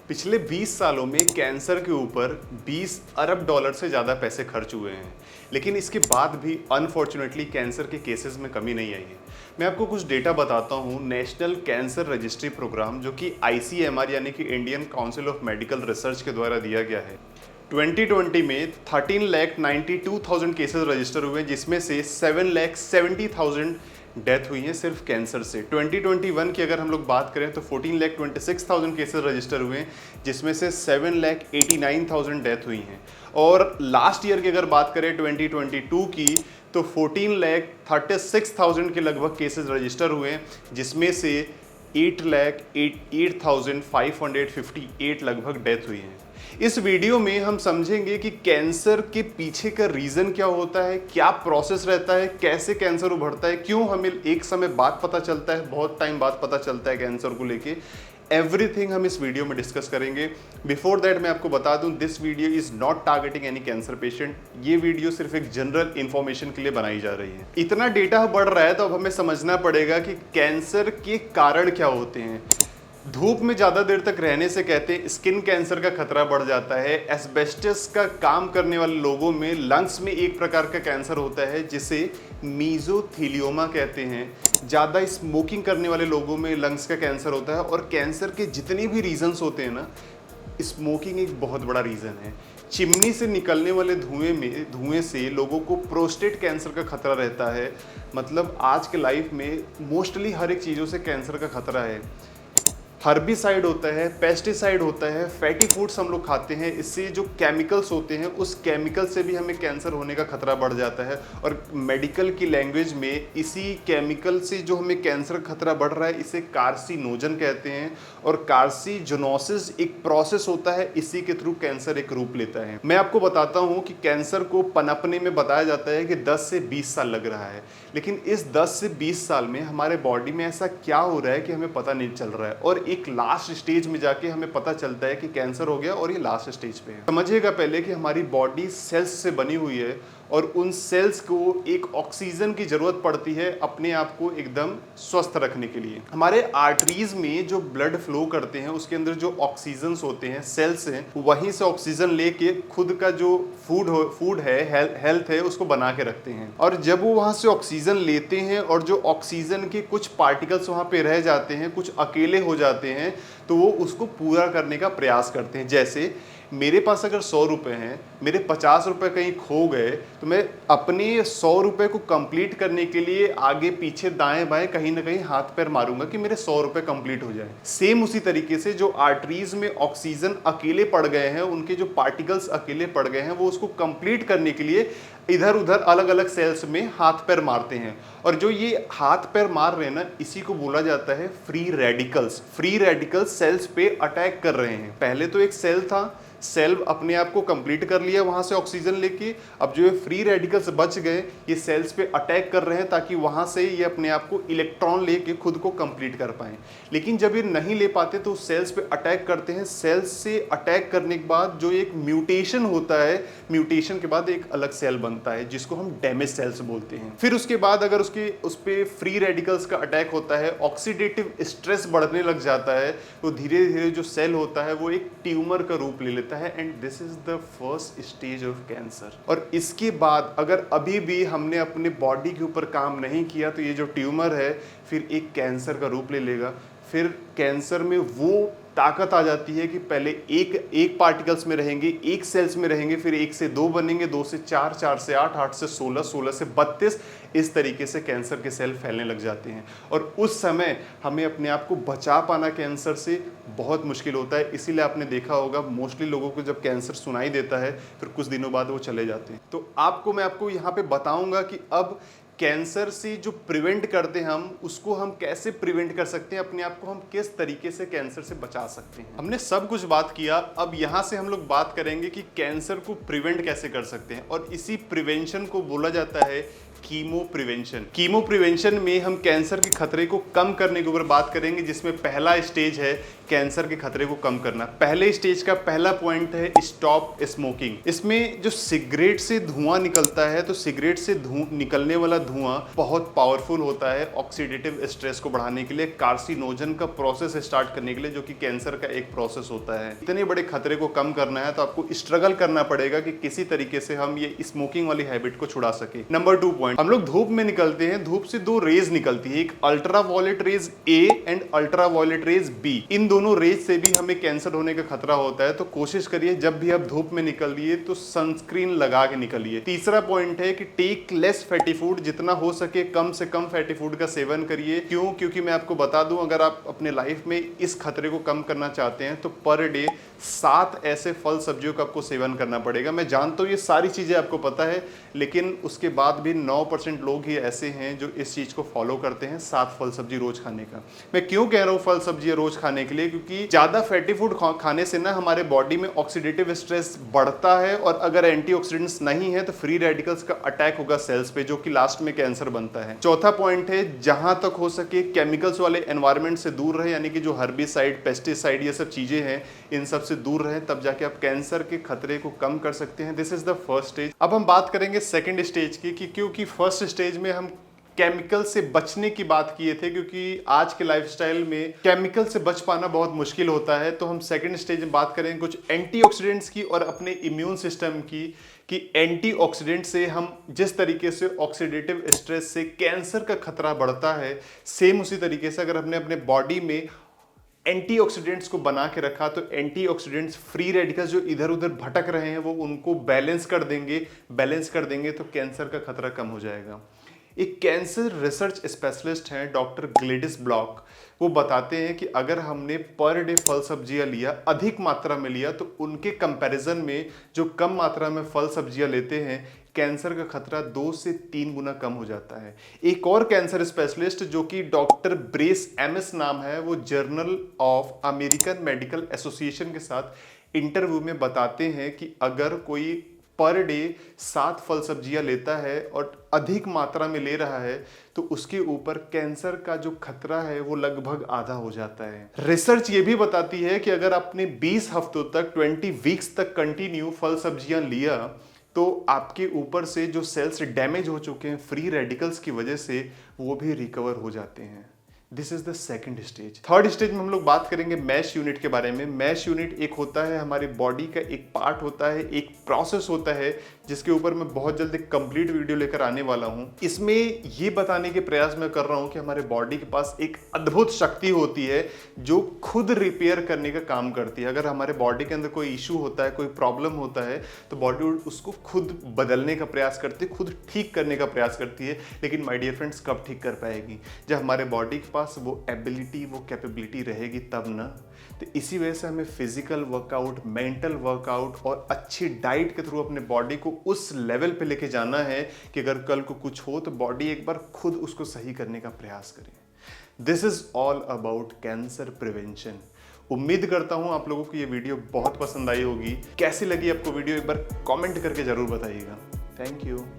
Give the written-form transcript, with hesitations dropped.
पिछले 20 सालों में कैंसर के ऊपर 20 अरब डॉलर से ज़्यादा पैसे खर्च हुए हैं, लेकिन इसके बाद भी अनफॉर्चुनेटली कैंसर के केसेस में कमी नहीं आई है। मैं आपको कुछ डेटा बताता हूँ। नेशनल कैंसर रजिस्ट्री प्रोग्राम, जो कि ICMR यानी कि Indian council of medical research के द्वारा दिया गया है, 2020 में 13,92,000 केसेस रजिस्टर हुए, जिसमें से 7,70,000 डेथ हुई है सिर्फ कैंसर से। 2021 की अगर हम लोग बात करें तो 14,26,000 केसेस रजिस्टर हुए हैं, जिसमें से 7,89,000 डेथ हुई हैं। और लास्ट ईयर की अगर बात करें 2022 की, तो 14,36,000 के लगभग केसेस रजिस्टर हुए हैं, जिसमें से 8,08,558 लगभग डेथ हुई है। इस वीडियो में हम समझेंगे कि कैंसर के पीछे का रीज़न क्या होता है, क्या प्रोसेस रहता है, कैसे कैंसर उभरता है, क्यों हमें एक समय बाद पता चलता है, बहुत टाइम बाद पता चलता है कैंसर को लेके। एवरीथिंग हम इस वीडियो में डिस्कस करेंगे। बिफोर दैट मैं आपको बता दूं, this video is not targeting any cancer patient. ये वीडियो सिर्फ एक जनरल इंफॉर्मेशन के लिए बनाई जा रही है। इतना डेटा बढ़ रहा है तो अब हमें समझना पड़ेगा कि कैंसर के कारण क्या होते हैं। धूप में ज़्यादा देर तक रहने से कहते हैं स्किन कैंसर का खतरा बढ़ जाता है। एस्बेस्टस का काम करने वाले लोगों में लंग्स में एक प्रकार का कैंसर होता है जिसे मीजोथीलियोमा कहते हैं। ज़्यादा स्मोकिंग करने वाले लोगों में लंग्स का कैंसर होता है। और कैंसर के जितने भी रीजंस होते हैं ना, स्मोकिंग एक बहुत बड़ा रीज़न है। चिमनी से निकलने वाले धुएं से लोगों को प्रोस्टेट कैंसर का खतरा रहता है। मतलब आज के लाइफ में मोस्टली हर एक चीज़ों से कैंसर का खतरा है। हर्बिसाइड होता है, पेस्टिसाइड होता है, फैटी फूड्स हम लोग खाते हैं, इससे जो केमिकल्स होते हैं उस केमिकल से भी हमें कैंसर होने का खतरा बढ़ जाता है। और मेडिकल की लैंग्वेज में इसी केमिकल से जो हमें कैंसर का खतरा बढ़ रहा है, इसे कार्सिनोजन कहते हैं। और कार्सिनोसिस एक प्रोसेस होता है, इसी के थ्रू कैंसर एक रूप लेता है। मैं आपको बताता हूँ कि कैंसर को पनपने में बताया जाता है कि 10 से 20 साल लग रहा है, लेकिन इस 10 से 20 साल में हमारे बॉडी में ऐसा क्या हो रहा है कि हमें पता नहीं चल रहा है। और एक लास्ट स्टेज में जाके हमें पता चलता है कि कैंसर हो गया और ये लास्ट स्टेज पे है। समझिएगा पहले कि हमारी बॉडी सेल्स से बनी हुई है और उन सेल्स को एक ऑक्सीजन की जरूरत पड़ती है अपने आप को एकदम स्वस्थ रखने के लिए। हमारे आर्टरीज में जो ब्लड फ्लो करते हैं उसके अंदर जो ऑक्सीजन होते हैं, सेल्स हैं, वहीं से ऑक्सीजन लेके खुद का जो फूड है, हेल्थ है, उसको बना के रखते हैं। और जब वो वहां से ऑक्सीजन लेते हैं और जो ऑक्सीजन के कुछ पार्टिकल्स वहां पे रह जाते हैं, कुछ अकेले हो जाते हैं, तो वो उसको पूरा करने का प्रयास करते हैं। जैसे मेरे पास अगर 100 रुपये हैं, मेरे 50 रुपये कहीं खो गए, तो मैं अपने 100 रुपये को कंप्लीट करने के लिए आगे पीछे दाएं बाएं कहीं ना कहीं हाथ पैर मारूंगा कि मेरे 100 रुपये कंप्लीट हो जाए। सेम उसी तरीके से जो आर्टरीज में ऑक्सीजन अकेले पड़ गए हैं, उनके जो पार्टिकल्स अकेले पड़ गए हैं, वो उसको कंप्लीट करने के लिए इधर उधर अलग अलग सेल्स में हाथ पैर मारते हैं। और जो ये हाथ पैर मार रहे हैं ना, इसी को बोला जाता है free radicals. Free radicals cells पे अटैक कर रहे हैं। पहले तो एक सेल था, सेल अपने आप को कंप्लीट कर लिया वहां से ऑक्सीजन लेके। अब जो ये फ्री रेडिकल्स बच गए, ये सेल्स पे अटैक कर रहे हैं ताकि वहां से ये अपने आप को इलेक्ट्रॉन लेके खुद को कंप्लीट कर पाए। लेकिन जब ये नहीं ले पाते तो सेल्स पे अटैक करते हैं। सेल्स से अटैक करने के बाद जो एक म्यूटेशन होता है, म्यूटेशन के बाद एक अलग सेल बनता है जिसको हम डैमेज सेल्स बोलते हैं। फिर उसके बाद अगर उस पे फ्री रेडिकल्स का अटैक होता है, ऑक्सीडेटिव स्ट्रेस बढ़ने लग जाता है, तो धीरे धीरे जो सेल होता है वो एक ट्यूमर का रूप ले लेता है। And this is the first stage of cancer. और इसके बाद अगर अभी भी हमने अपने बॉडी के ऊपर काम नहीं किया तो ये जो ट्यूमर है फिर एक कैंसर का रूप ले लेगा। फिर कैंसर में वो ताकत आ जाती है कि पहले एक पार्टिकल्स में रहेंगे, एक सेल्स में रहेंगे, फिर 1 से 2 बनेंगे, 2 से 4, 4 से 8, 8 से 16, 16 से 32, इस तरीके से कैंसर के सेल फैलने लग जाते हैं। और उस समय हमें अपने आप को बचा पाना कैंसर से बहुत मुश्किल होता है। इसीलिए आपने देखा होगा मोस्टली लोगों को जब कैंसर सुनाई देता है फिर कुछ दिनों बाद वो चले जाते हैं। तो मैं आपको यहाँ पे बताऊंगा कि अब कैंसर से जो प्रिवेंट करते हैं हम, उसको हम कैसे प्रिवेंट कर सकते हैं, अपने आप को हम किस तरीके से कैंसर से बचा सकते हैं। हमने सब कुछ बात किया, अब यहाँ से हम लोग बात करेंगे कि कैंसर को प्रिवेंट कैसे कर सकते हैं। और इसी प्रिवेंशन को बोला जाता है कीमो प्रिवेंशन। कीमो प्रिवेंशन में हम कैंसर के खतरे को कम करने के ऊपर बात करेंगे, जिसमें पहला स्टेज है कैंसर के खतरे को कम करना। पहले स्टेज का पहला पॉइंट है स्टॉप स्मोकिंग। इसमें जो सिगरेट से धुआं निकलता है, तो सिगरेट से निकलने वाला धुआं बहुत पावरफुल होता है ऑक्सीडेटिव स्ट्रेस को बढ़ाने के लिए, कार्सिनोजन का प्रोसेस स्टार्ट करने के लिए, जो कि कैंसर का एक प्रोसेस होता है। इतने बड़े खतरे को कम करना है तो आपको स्ट्रगल करना पड़ेगा कि किसी तरीके से हम ये स्मोकिंग वाली हैबिट को छुड़ा सके। नंबर 2 पॉइंट, हम लोग धूप में निकलते हैं, धूप से 2 रेज निकलती है, एक ultra violet rays A and ultra violet rays B. इन दोनों रेज से भी हमें कैंसर होने का खतरा होता है, तो कोशिश करिए जब भी आप धूप में निकलिए तो सनस्क्रीन लगा के निकलिए। तीसरा पॉइंट है कि टेक लेस फैटी फूड, जितना हो सके कम से कम फैटी फूड का सेवन करिए। क्यों? क्योंकि मैं आपको बता दूं, अगर आप अपने लाइफ में इस खतरे को कम करना चाहते हैं तो पर डे 7 ऐसे फल सब्जियों का आपको सेवन करना पड़ेगा। मैं जानता हूं ये सारी चीजें आपको पता है, लेकिन उसके बाद भी 9% लोग ही ऐसे हैं जो इस चीज को फॉलो करते हैं, 7 फल सब्जी रोज खाने का। मैं क्यों कह रहा हूं फल सब्जी रोज खाने के लिए? क्योंकि ज्यादा फैटी फूड खाने से ना हमारे बॉडी में ऑक्सीडेटिव स्ट्रेस बढ़ता है, और अगर एंटीऑक्सीडेंट्स नहीं है तो फ्री रेडिकल्स का अटैक होगा सेल्स पे, जो कि लास्ट में कैंसर बनता है। चौथा पॉइंट है, जहां तक हो सके केमिकल्स वाले एनवायरनमेंट से दूर रहे, यानी कि जो हर्बिसाइड, पेस्टिसाइड, ये सब चीजें हैं, इन सब से दूर रहे, तब जाके आप कैंसर के खतरे को कम कर सकते हैं। This is the first stage. अब हम बात करेंगे सेकंड स्टेज की, कि क्योंकि फर्स्ट स्टेज में हम केमिकल से बचने की बात किए थे, क्योंकि आज के लाइफस्टाइल में केमिकल से बच पाना बहुत मुश्किल होता है, तो हम सेकंड स्टेज में बात करेंगे कुछ एंटीऑक्सीडेंट्स की और अपने इम्यून सिस्टम की, कि एंटीऑक्सीडेंट से हम जिस तरीके से ऑक्सीडेटिव स्ट्रेस से कैंसर का खतरा बढ़ता है, सेम उसी तरीके से अगर हमने अपने बॉडी में एंटीऑक्सीडेंट्स को बना के रखा तो एंटीऑक्सीडेंट्स फ्री रेडिकल्स जो इधर उधर भटक रहे हैं वो उनको बैलेंस कर देंगे तो कैंसर का खतरा कम हो जाएगा। एक कैंसर रिसर्च स्पेशलिस्ट हैं डॉक्टर ग्लेडिस ब्लॉक, वो बताते हैं कि अगर हमने पर डे फल सब्जियां लिया, अधिक मात्रा में लिया, तो उनके कंपैरिजन में जो कम मात्रा में फल सब्जियां लेते हैं, कैंसर का खतरा 2 से 3 गुना कम हो जाता है। एक और कैंसर स्पेशलिस्ट जो कि डॉक्टर ब्रेस एमएस नाम है, वो journal of American medical association के साथ इंटरव्यू में बताते हैं कि अगर कोई पर डे 7 फल सब्जियां लेता है और अधिक मात्रा में ले रहा है, तो उसके ऊपर कैंसर का जो खतरा है वो लगभग आधा हो जाता है। रिसर्च ये भी बताती है कि अगर आपने 20 हफ्तों तक, 20 वीक्स तक कंटिन्यू फल सब्जियां लिया, तो आपके ऊपर से जो सेल्स डैमेज हो चुके हैं फ्री रेडिकल्स की वजह से, वो भी रिकवर हो जाते हैं। This is the second stage. Third stage में हम लोग बात करेंगे मैश यूनिट के बारे में। मैश यूनिट एक होता है, हमारी बॉडी का एक पार्ट होता है, एक प्रोसेस होता है, जिसके ऊपर मैं बहुत जल्दी कंप्लीट वीडियो लेकर आने वाला हूं। इसमें ये बताने के प्रयास मैं कर रहा हूं कि हमारे बॉडी के पास एक अद्भुत शक्ति होती है जो खुद रिपेयर करने का काम करती है। अगर हमारे बॉडी के अंदर कोई इशू होता है, कोई प्रॉब्लम होता है, तो बॉडी उसको खुद बदलने का प्रयास करती है, खुद ठीक करने का प्रयास करती है। लेकिन माय डियर फ्रेंड्स, कब ठीक कर पाएगी? जब हमारे बॉडी के पास वो एबिलिटी, वो कैपेबिलिटी रहेगी तब ना। तो इसी वजह से हमें फिजिकल वर्कआउट, मेंटल वर्कआउट और अच्छी डाइट के थ्रू अपने बॉडी को उस लेवल पे लेके जाना है कि अगर कल को कुछ हो तो बॉडी एक बार खुद उसको सही करने का प्रयास करे। This is all about cancer prevention. उम्मीद करता हूं आप लोगों को ये वीडियो बहुत पसंद आई होगी। कैसी लगी आपको वीडियो, एक बार कमेंट करके जरूर बताइएगा। Thank you.